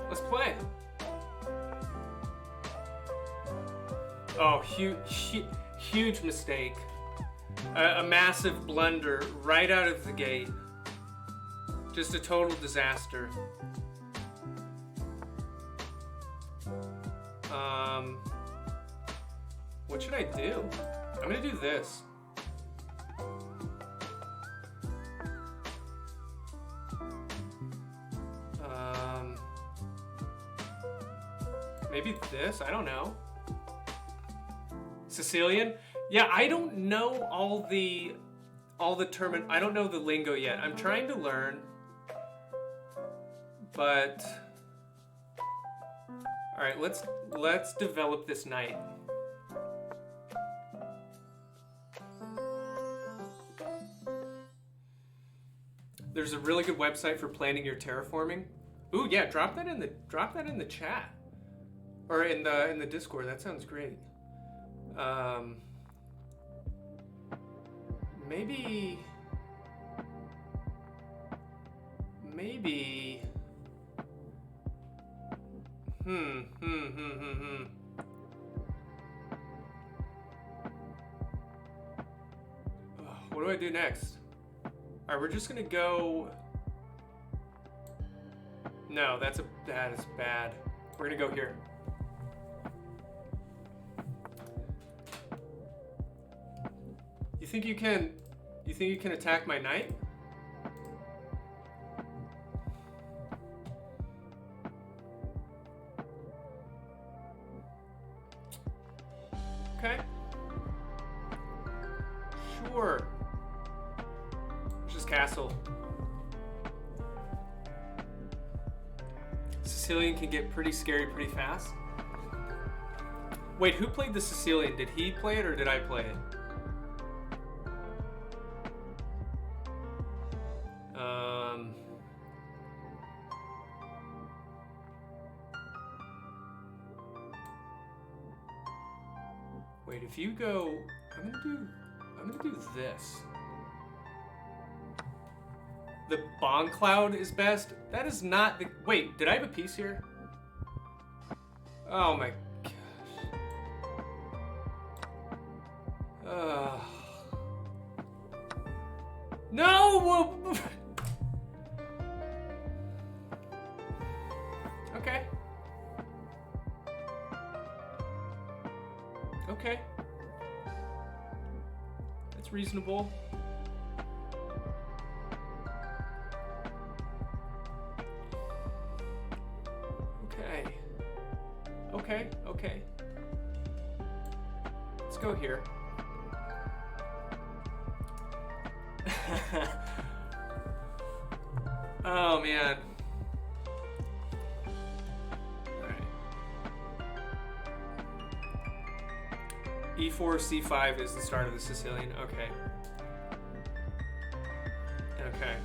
Let's play. Oh, huge mistake. A massive blunder right out of the gate. Just a total disaster. What should I do? I'm gonna do this. Maybe this? I don't know. Sicilian? Yeah, I don't know all all the I don't know the lingo yet. I'm trying to learn, but all right, let's develop this night. There's a really good website for planning your terraforming. Ooh, yeah, drop that in the chat or in the Discord. That sounds great. Maybe. What do I do next? All right, we're just gonna go. No, that is bad. We're gonna go here. You think you can attack my knight? Okay. Sure. Just castle. Sicilian can get pretty scary pretty fast. Wait, who played the Sicilian? Did he play it or did I play it? Wait, if you go, I'm gonna do this. The Bong Cloud is best. That is not the. Wait, did I have a piece here? Oh my gosh. No! Okay. Okay. That's reasonable. Okay. Let's go here. Oh man. Alright. E4, C5 is the start of the Sicilian. Okay. Okay.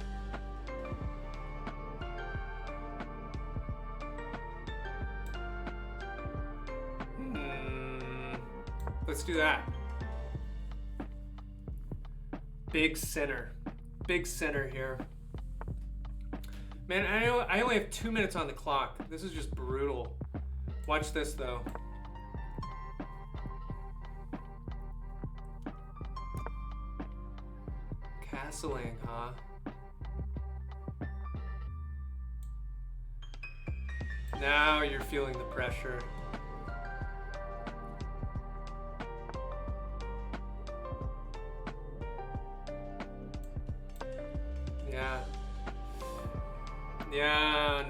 Let's do that. Big center here. Man, I only have 2 minutes on the clock. This is just brutal. Watch this though. Castling, huh? Now you're feeling the pressure. Yeah,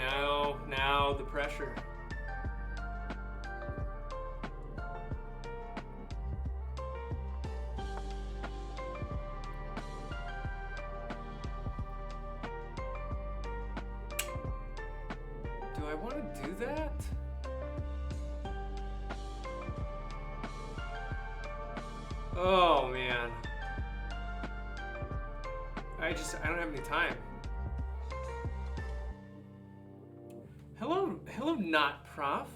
now the pressure. Do I want to do that? Oh man. I don't have any time. Hello, not prof.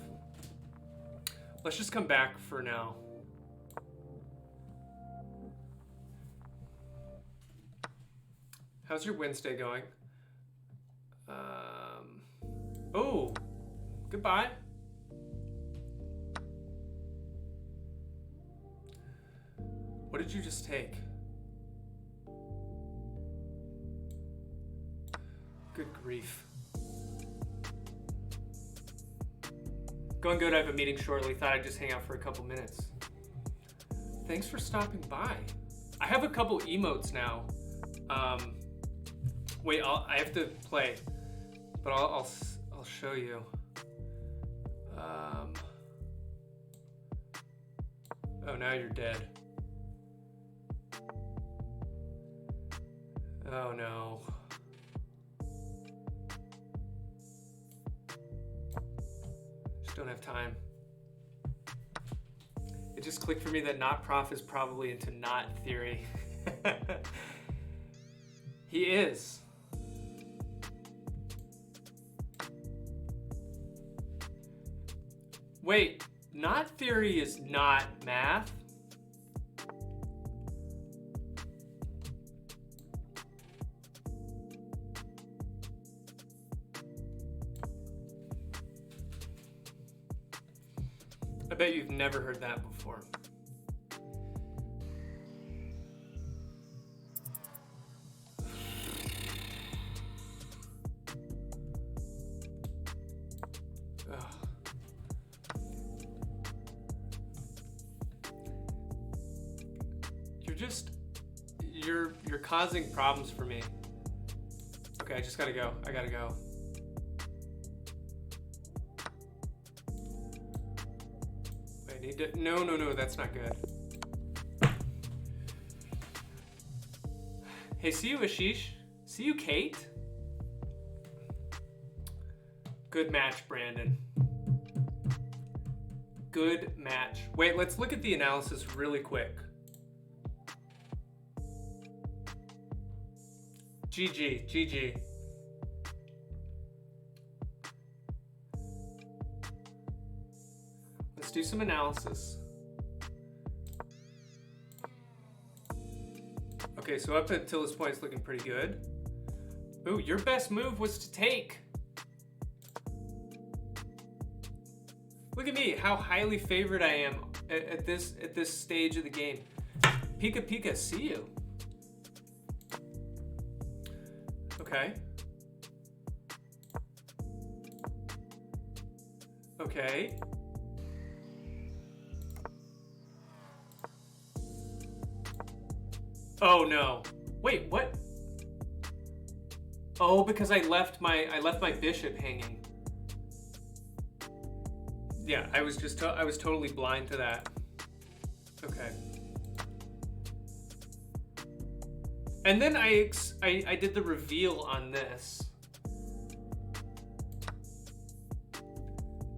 Let's just come back for now. How's your Wednesday going? Oh, goodbye. What did you just take? Good grief. Going good, I have a meeting shortly. Thought I'd just hang out for a couple minutes. Thanks for stopping by. I have a couple emotes now. Wait, I have to play, but I'll show you. Oh, now you're dead. Oh no. Just don't have time. It just clicked for me that not prof is probably into knot theory. He is. Wait, knot theory is not math? I bet you've never heard that before. You're causing problems for me. Okay, I just gotta go. I gotta go. Wait, I need to... No, that's not good. Hey, see you, Ashish. See you, Kate. Good match, Brandon. Good match. Wait, let's look at the analysis really quick. GG. Let's do some analysis. Okay, so up until this point, it's looking pretty good. Ooh, your best move was to take. Look at me, how highly favored I am at this stage of the game. Pika, see you. Okay. Okay. Oh no. Wait, what? Oh, because I left my bishop hanging. Yeah, I was totally blind to that. Okay. And then I did the reveal on this.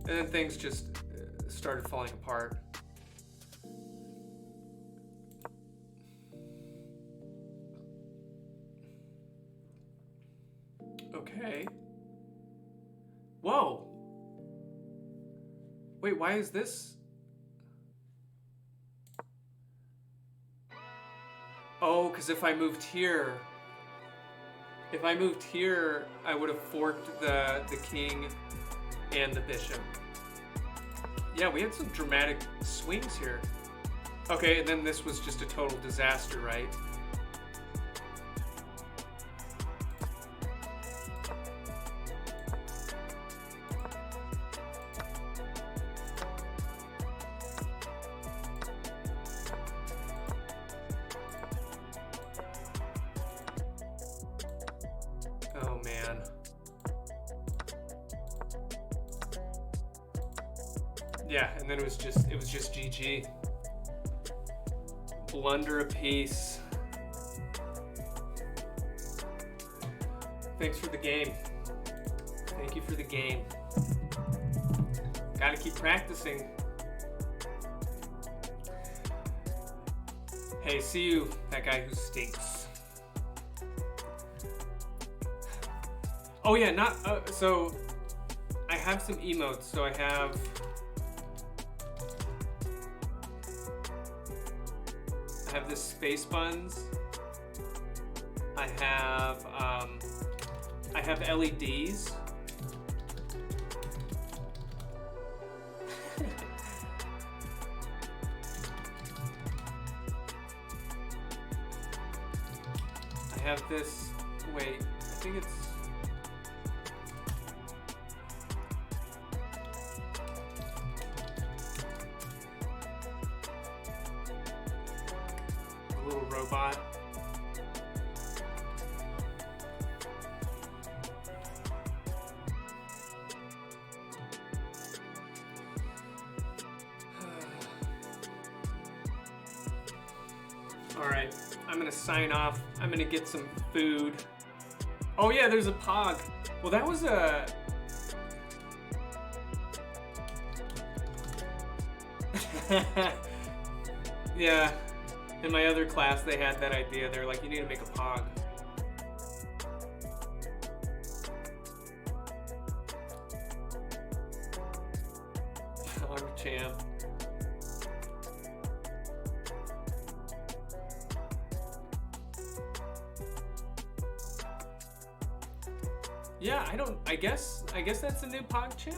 And then things just started falling apart. Okay. Whoa. Wait, why is this? Oh, because if I moved here, I would have forked the king and the bishop. Yeah, we had some dramatic swings here. Okay, and then this was just a total disaster, right? Oh man. Yeah, and then it was just GG. Blunder apiece. Thanks for the game. Thank you for the game. Gotta keep practicing. Hey, see you, that guy who stinks. Oh yeah, so I have some emotes. So I have this space buns. I have LEDs. I have this. Wait, I think it's. Little robot. All right, I'm gonna sign off. I'm gonna get some food. Oh yeah, there's a pog. Well, that was a... Yeah, in my other class they had that idea. They're like, you need to make a pog. Pog champ. Yeah, I guess that's the new pog champ.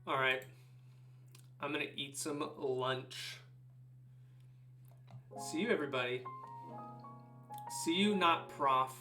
All right, I'm gonna eat some lunch. See you, everybody. See you, not prof.